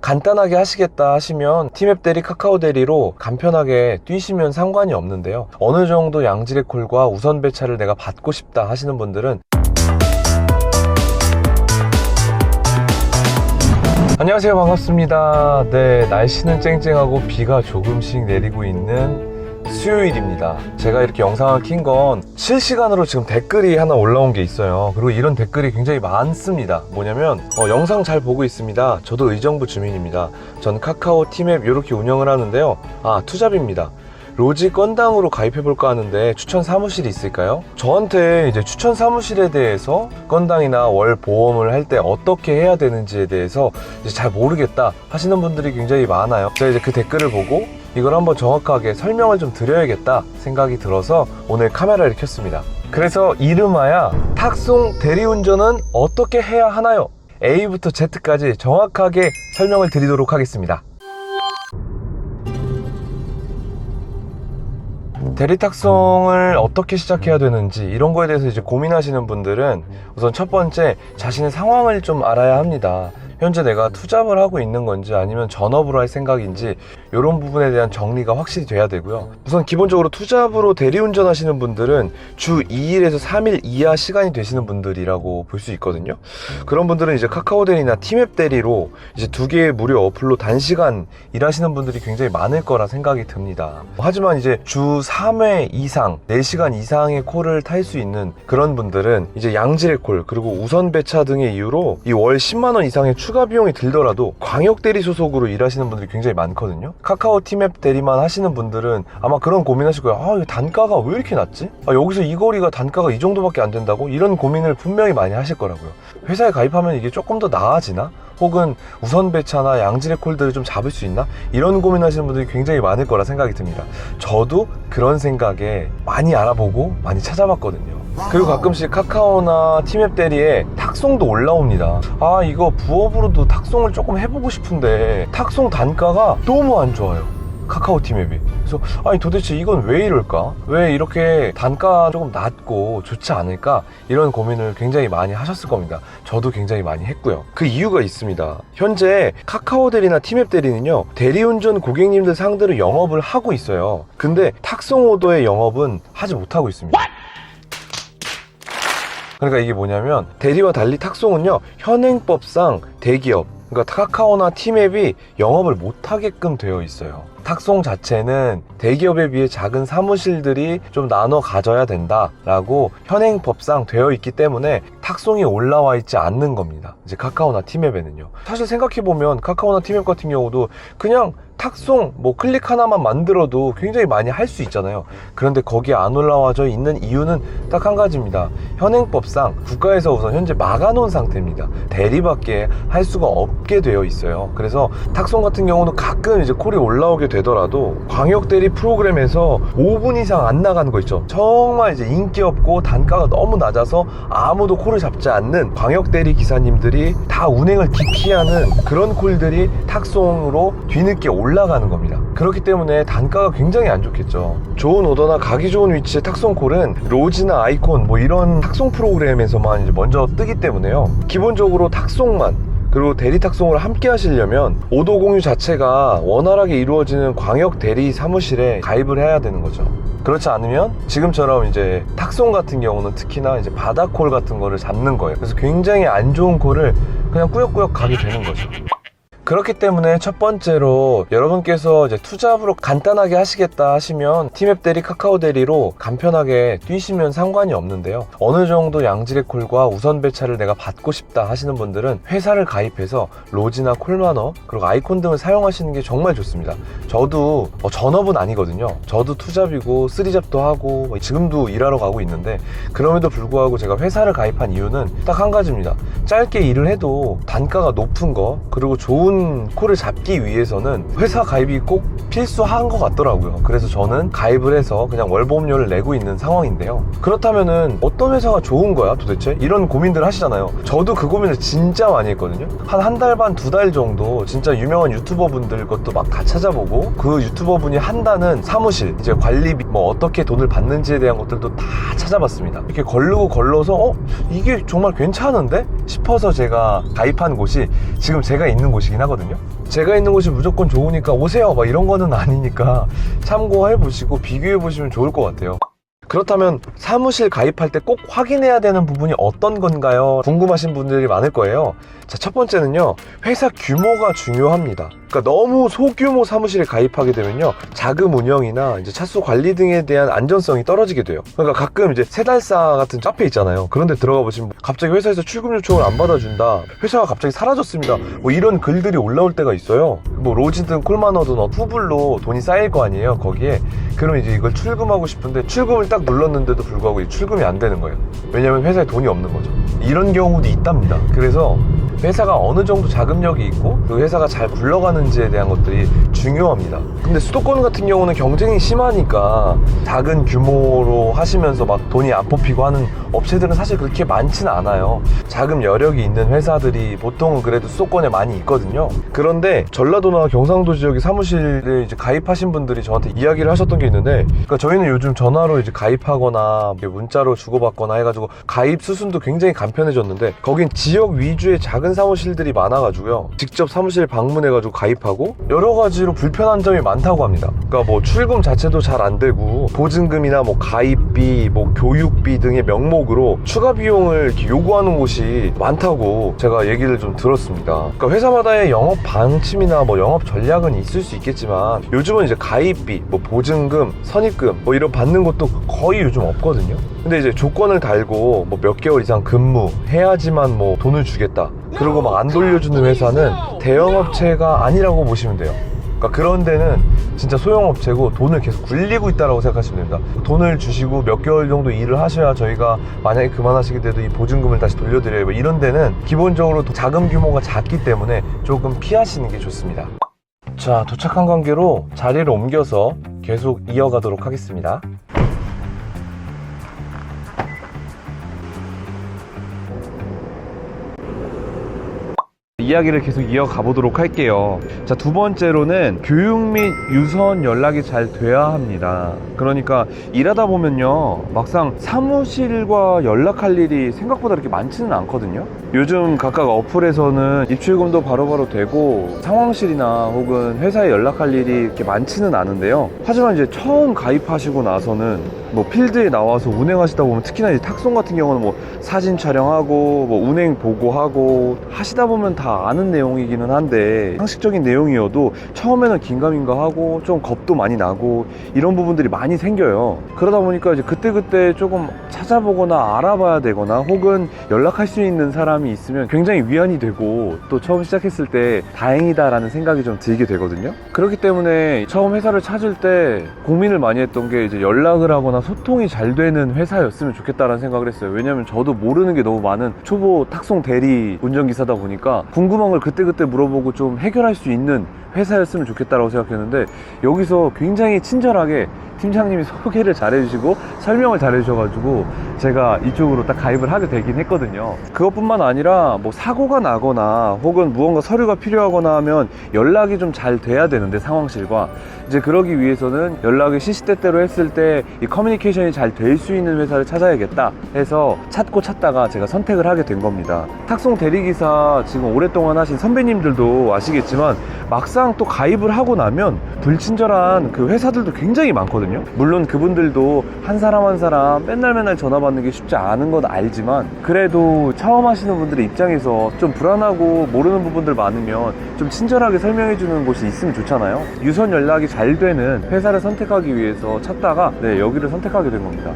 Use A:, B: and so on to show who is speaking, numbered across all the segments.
A: 간단하게 하시겠다 하시면 티맵 대리, 카카오 대리로 간편하게 뛰시면 상관이 없는데요, 어느 정도 양질의 콜과 우선 배차를 내가 받고 싶다 하시는 분들은 안녕하세요, 반갑습니다. 네, 날씨는 쨍쨍하고 비가 조금씩 내리고 있는 수요일입니다. 제가 이렇게 영상을 킨 건 실시간으로 지금 댓글이 하나 올라온 게 있어요. 그리고 이런 댓글이 굉장히 많습니다. 뭐냐면 영상 잘 보고 있습니다. 저도 의정부 주민입니다. 전 카카오 티맵 이렇게 운영을 하는데요, 투잡입니다. 로지 건당으로 가입해볼까 하는데 추천 사무실이 있을까요? 저한테 이제 추천 사무실에 대해서 건당이나 월 보험을 할 때 어떻게 해야 되는지에 대해서 이제 잘 모르겠다 하시는 분들이 굉장히 많아요. 제가 이제 그 댓글을 보고 이걸 한번 정확하게 설명을 좀 드려야겠다 생각이 들어서 오늘 카메라를 켰습니다. 그래서 이름하여 탁송 대리운전은 어떻게 해야 하나요? A부터 Z까지 정확하게 설명을 드리도록 하겠습니다. 대리 탁송을 어떻게 시작해야 되는지 이런 거에 대해서 이제 고민하시는 분들은 우선 첫 번째, 자신의 상황을 좀 알아야 합니다. 현재 내가 투잡을 하고 있는 건지 아니면 전업으로 할 생각인지 이런 부분에 대한 정리가 확실히 돼야 되고요. 우선 기본적으로 투잡으로 대리운전 하시는 분들은 주 2일에서 3일 이하 시간이 되시는 분들이라고 볼 수 있거든요. 그런 분들은 이제 카카오 대리나 티맵 대리로 이제 2개의 무료 어플로 단시간 일하시는 분들이 굉장히 많을 거라 생각이 듭니다. 하지만 이제 주 3회 이상 4시간 이상의 콜을 탈 수 있는 그런 분들은 이제 양질의 콜 그리고 우선 배차 등의 이유로 이 월 10만원 이상의 추가 비용이 들더라도 광역 대리 소속으로 일하시는 분들이 굉장히 많거든요. 카카오 티맵 대리만 하시는 분들은 아마 그런 고민하실 거예요. 단가가 왜 이렇게 낮지? 여기서 이 거리가 단가가 이 정도밖에 안 된다고? 이런 고민을 분명히 많이 하실 거라고요. 회사에 가입하면 이게 조금 더 나아지나? 혹은 우선 배차나 양질의 콜들을 좀 잡을 수 있나? 이런 고민하시는 분들이 굉장히 많을 거라 생각이 듭니다. 저도 그런 생각에 많이 알아보고 많이 찾아봤거든요. 그리고 가끔씩 카카오나 티맵 대리에 탁송도 올라옵니다. 이거 부업으로도 탁송을 조금 해보고 싶은데 탁송 단가가 너무 안 좋아요, 카카오 티맵이. 그래서 도대체 이건 왜 이럴까? 왜 이렇게 단가 조금 낮고 좋지 않을까? 이런 고민을 굉장히 많이 하셨을 겁니다. 저도 굉장히 많이 했고요. 그 이유가 있습니다. 현재 카카오 대리나 티맵 대리는요, 대리운전 고객님들 상대로 영업을 하고 있어요. 근데 탁송 오더의 영업은 하지 못하고 있습니다. 그러니까 이게 뭐냐면, 대리와 달리 탁송은요, 현행법상 대기업, 그러니까 카카오나 티맵이 영업을 못하게끔 되어 있어요. 탁송 자체는 대기업에 비해 작은 사무실들이 좀 나눠 가져야 된다라고 현행법상 되어 있기 때문에 탁송이 올라와 있지 않는 겁니다. 이제 카카오나 티맵에는요. 사실 생각해보면 카카오나 티맵 같은 경우도 그냥 탁송 클릭 하나만 만들어도 굉장히 많이 할 수 있잖아요. 그런데 거기에 안 올라와져 있는 이유는 딱 한 가지입니다. 현행법상 국가에서 우선 현재 막아놓은 상태입니다. 대리밖에 할 수가 없게 되어 있어요. 그래서 탁송 같은 경우는 가끔 이제 콜이 올라오게 되더라도 광역 대리 프로그램에서 5분 이상 안 나가는 거 있죠. 정말 이제 인기 없고 단가가 너무 낮아서 아무도 콜을 잡지 않는 광역 대리 기사님들이 다 운행을 기피하는 그런 콜들이 탁송으로 뒤늦게 올라가는 겁니다. 그렇기 때문에 단가가 굉장히 안 좋겠죠. 좋은 오더나 가기 좋은 위치의 탁송 콜은 로지나 아이콘 이런 탁송 프로그램에서만 이제 먼저 뜨기 때문에요. 기본적으로 탁송만 그리고 대리 탁송을 함께 하시려면 오더 공유 자체가 원활하게 이루어지는 광역 대리 사무실에 가입을 해야 되는 거죠. 그렇지 않으면 지금처럼 이제 탁송 같은 경우는 특히나 이제 바다콜 같은 거를 잡는 거예요. 그래서 굉장히 안 좋은 콜을 그냥 꾸역꾸역 가게 되는 거죠. 그렇기 때문에 첫 번째로 여러분께서 이제 투잡으로 간단하게 하시겠다 하시면 티맵 대리, 카카오 대리로 간편하게 뛰시면 상관이 없는데요, 어느 정도 양질의 콜과 우선 배차를 내가 받고 싶다 하시는 분들은 회사를 가입해서 로지나 콜마너 그리고 아이콘 등을 사용하시는 게 정말 좋습니다. 저도 전업은 아니거든요. 저도 투잡이고 3잡도 하고 지금도 일하러 가고 있는데, 그럼에도 불구하고 제가 회사를 가입한 이유는 딱 한 가지입니다. 짧게 일을 해도 단가가 높은 거 그리고 좋은 콜을 잡기 위해서는 회사 가입이 꼭 필수한 것 같더라고요. 그래서 저는 가입을 해서 그냥 월보험료를 내고 있는 상황인데요. 그렇다면은 어떤 회사가 좋은 거야 도대체? 이런 고민들 하시잖아요. 저도 그 고민을 진짜 많이 했거든요. 한 달 반, 2달 정도 진짜 유명한 유튜버 분들 것도 막 다 찾아보고, 그 유튜버 분이 한다는 사무실, 이제 관리비 어떻게 돈을 받는지에 대한 것들도 다 찾아봤습니다. 이렇게 걸러서 이게 정말 괜찮은데 싶어서 제가 가입한 곳이 지금 제가 있는 곳이긴 하거든요. 제가 있는 곳이 무조건 좋으니까 오세요 막 이런 거는 아니니까 참고해 보시고 비교해 보시면 좋을 것 같아요. 그렇다면 사무실 가입할 때 꼭 확인해야 되는 부분이 어떤 건가요? 궁금하신 분들이 많을 거예요. 자, 첫 번째는요, 회사 규모가 중요합니다. 그러니까 너무 소규모 사무실에 가입하게 되면요, 자금 운영이나 이제 차수 관리 등에 대한 안전성이 떨어지게 돼요. 그러니까 가끔 이제 세달사 같은 카페 있잖아요. 그런 데 들어가 보시면 갑자기 회사에서 출금 요청을 안 받아준다, 회사가 갑자기 사라졌습니다, 뭐 이런 글들이 올라올 때가 있어요. 뭐 로지든 콜마너든 후불로 돈이 쌓일 거 아니에요, 거기에. 그럼 이제 이걸 출금하고 싶은데 출금을 딱 눌렀는데도 불구하고 출금이 안 되는 거예요. 왜냐면 회사에 돈이 없는 거죠. 이런 경우도 있답니다. 그래서 회사가 어느 정도 자금력이 있고 그 회사가 잘 굴러가는지에 대한 것들이 중요합니다. 근데 수도권 같은 경우는 경쟁이 심하니까 작은 규모로 하시면서 막 돈이 안 뽑히고 하는 업체들은 사실 그렇게 많지는 않아요. 자금 여력이 있는 회사들이 보통은 그래도 수도권에 많이 있거든요. 그런데 전라도나 경상도 지역의 사무실에 이제 가입하신 분들이 저한테 이야기를 하셨던 게 있는데, 그러니까 저희는 요즘 전화로 이제 가입하거나 문자로 주고받거나 해가지고 가입 수순도 굉장히 간편해졌는데, 거긴 지역 위주의 작은 사무실들이 많아가지고요, 직접 사무실 방문해가지고 가입하고 여러 가지로 불편한 점이 많다고 합니다. 그러니까 뭐 출금 자체도 잘 안 되고 보증금이나 뭐 가입비, 뭐 교육비 등의 명목으로 추가 비용을 이렇게 요구하는 곳이 많다고 제가 얘기를 좀 들었습니다. 그러니까 회사마다의 영업 방침이나 뭐 영업 전략은 있을 수 있겠지만 요즘은 이제 가입비, 뭐 보증금, 선입금 뭐 이런 받는 것도 거의 요즘 없거든요. 근데 이제 조건을 달고 뭐 몇 개월 이상 근무해야지만 뭐 돈을 주겠다, 그리고 막 안 돌려주는 회사는 대형업체가 아니라고 보시면 돼요. 그러니까 그런 데는 진짜 소형업체고 돈을 계속 굴리고 있다고 생각하시면 됩니다. 돈을 주시고 몇 개월 정도 일을 하셔야 저희가 만약에 그만하시게 돼도 이 보증금을 다시 돌려드려요, 이런 데는 기본적으로 자금 규모가 작기 때문에 조금 피하시는 게 좋습니다. 자, 도착한 관계로 자리를 옮겨서 계속 이어가도록 하겠습니다. 이야기를 계속 이어가 보도록 할게요. 자, 두 번째로는 교육 및 유선 연락이 잘 돼야 합니다. 그러니까 일하다 보면요, 막상 사무실과 연락할 일이 생각보다 그렇게 많지는 않거든요. 요즘 각각 어플에서는 입출금도 바로바로 되고 상황실이나 혹은 회사에 연락할 일이 이렇게 많지는 않은데요. 하지만 이제 처음 가입하시고 나서는 뭐 필드에 나와서 운행하시다 보면, 특히나 이제 탁송 같은 경우는 뭐 사진 촬영하고 뭐 운행 보고하고 하시다 보면 다 아는 내용이기는 한데, 상식적인 내용이어도 처음에는 긴가민가 하고 좀 겁도 많이 나고 이런 부분들이 많이 생겨요. 그러다 보니까 이제 그때그때 조금 찾아보거나 알아봐야 되거나 혹은 연락할 수 있는 사람이 있으면 굉장히 위안이 되고, 또 처음 시작했을 때 다행이다 라는 생각이 좀 들게 되거든요. 그렇기 때문에 처음 회사를 찾을 때 고민을 많이 했던 게 이제 연락을 하거나 소통이 잘 되는 회사였으면 좋겠다라는 생각을 했어요. 왜냐면 저도 모르는 게 너무 많은 초보 탁송 대리 운전기사다 보니까 궁금한 걸 그때그때 물어보고 좀 해결할 수 있는 회사였으면 좋겠다라고 생각했는데, 여기서 굉장히 친절하게 팀장님이 소개를 잘해주시고 설명을 잘해주셔가지고 제가 이쪽으로 딱 가입을 하게 되긴 했거든요. 그것뿐만 아니라 뭐 사고가 나거나 혹은 무언가 서류가 필요하거나 하면 연락이 좀 잘 돼야 되는데, 상황실과 이제 그러기 위해서는 연락을 시시때때로 했을 때 이 커뮤니케이션이 잘 될 수 있는 회사를 찾아야겠다 해서 찾고 찾다가 제가 선택을 하게 된 겁니다. 탁송 대리기사 지금 오랫동안 하신 선배님들도 아시겠지만, 막상 또 가입을 하고 나면 불친절한 그 회사들도 굉장히 많거든요. 물론 그분들도 한 사람 한 사람 맨날 전화 받는 게 쉽지 않은 건 알지만, 그래도 처음 하시는 분들의 입장에서 좀 불안하고 모르는 부분들 많으면 좀 친절하게 설명해 주는 곳이 있으면 좋잖아요. 유선 연락이 잘 되는 회사를 선택하기 위해서 찾다가 여기를 선택하게 된 겁니다.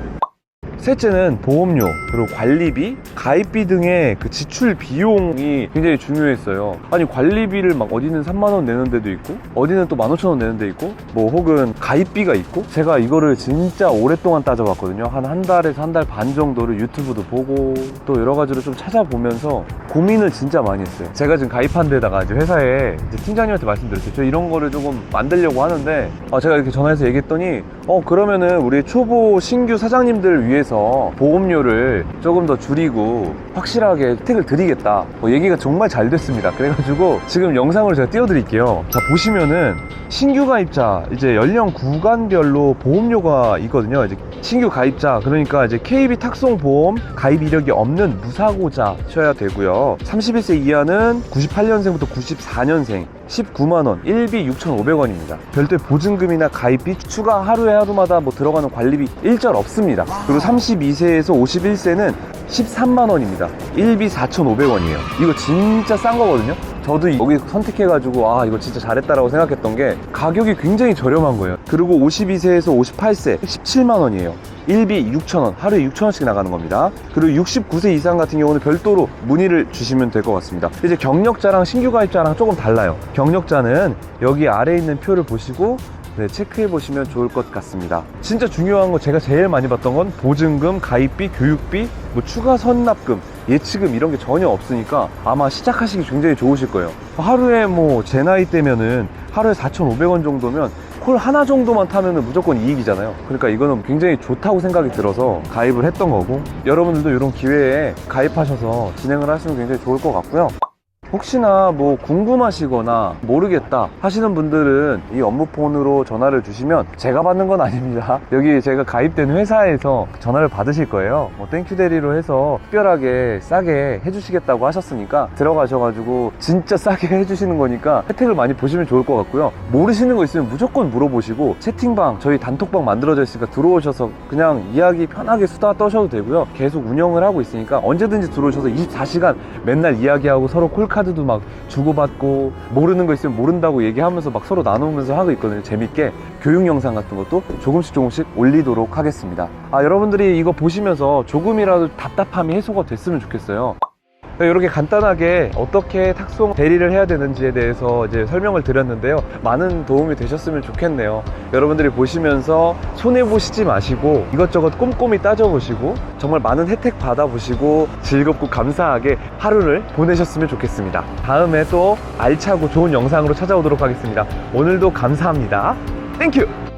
A: 셋째는 보험료, 그리고 관리비, 가입비 등의 그 지출 비용이 굉장히 중요했어요. 아니, 관리비를 막 어디는 3만원 내는 데도 있고 어디는 또 15,000원 내는 데 있고 뭐 혹은 가입비가 있고, 제가 이거를 진짜 오랫동안 따져봤거든요. 한 달에서 한 달 반 정도를 유튜브도 보고 또 여러 가지로 좀 찾아보면서 고민을 진짜 많이 했어요. 제가 지금 가입한 데다가 이제 회사에 이제 팀장님한테 말씀드렸어요. 저 이런 거를 조금 만들려고 하는데, 제가 이렇게 전화해서 얘기했더니 그러면은 우리 초보 신규 사장님들 위해서 보험료를 조금 더 줄이고 확실하게 혜택을 드리겠다, 얘기가 정말 잘 됐습니다. 그래가지고 지금 영상을 제가 띄워드릴게요. 자, 보시면은 신규 가입자 이제 연령 구간별로 보험료가 있거든요. 이제 신규 가입자, 그러니까 이제 KB 탁송 보험 가입 이력이 없는 무사고자 쳐야 되고요. 31세 이하는 98년생부터 94년생, 19만원, 1비 6,500원입니다. 별도의 보증금이나 가입비, 추가 하루에 하루마다 뭐 들어가는 관리비 일절 없습니다. 그리고 32세에서 51세는 13만원입니다. 1비 4,500원이에요. 이거 진짜 싼 거거든요. 저도 여기 선택해가지고 이거 진짜 잘했다라고 생각했던 게 가격이 굉장히 저렴한 거예요. 그리고 52세에서 58세 17만원이에요. 1비 6,000원, 하루에 6,000원씩 나가는 겁니다. 그리고 69세 이상 같은 경우는 별도로 문의를 주시면 될 것 같습니다. 이제 경력자랑 신규 가입자랑 조금 달라요. 경력자는 여기 아래에 있는 표를 보시고 체크해 보시면 좋을 것 같습니다. 진짜 중요한 거 제가 제일 많이 봤던 건 보증금, 가입비, 교육비, 뭐 추가 선납금, 예치금 이런 게 전혀 없으니까 아마 시작하시기 굉장히 좋으실 거예요. 하루에 뭐 제 나이 때면은 하루에 4,500원 정도면 콜 하나 정도만 타면은 무조건 이익이잖아요. 그러니까 이거는 굉장히 좋다고 생각이 들어서 가입을 했던 거고, 여러분들도 이런 기회에 가입하셔서 진행을 하시면 굉장히 좋을 것 같고요. 혹시나 뭐 궁금하시거나 모르겠다 하시는 분들은 이 업무폰으로 전화를 주시면 제가 받는 건 아닙니다. 여기 제가 가입된 회사에서 전화를 받으실 거예요. 뭐 땡큐 대리로 해서 특별하게 싸게 해주시겠다고 하셨으니까 들어가셔가지고 진짜 싸게 해주시는 거니까 혜택을 많이 보시면 좋을 것 같고요. 모르시는 거 있으면 무조건 물어보시고, 채팅방 저희 단톡방 만들어져 있으니까 들어오셔서 그냥 이야기 편하게 수다 떠셔도 되고요. 계속 운영을 하고 있으니까 언제든지 들어오셔서 24시간 맨날 이야기하고 서로 콜카드도 막 주고받고, 모르는 거 있으면 모른다고 얘기하면서 막 서로 나누면서 하고 있거든요. 재밌게 교육 영상 같은 것도 조금씩 올리도록 하겠습니다. 여러분들이 이거 보시면서 조금이라도 답답함이 해소가 됐으면 좋겠어요. 이렇게 간단하게 어떻게 탁송 대리를 해야 되는지에 대해서 이제 설명을 드렸는데요. 많은 도움이 되셨으면 좋겠네요. 여러분들이 보시면서 손해보시지 마시고 이것저것 꼼꼼히 따져보시고 정말 많은 혜택 받아보시고 즐겁고 감사하게 하루를 보내셨으면 좋겠습니다. 다음에 또 알차고 좋은 영상으로 찾아오도록 하겠습니다. 오늘도 감사합니다. 땡큐!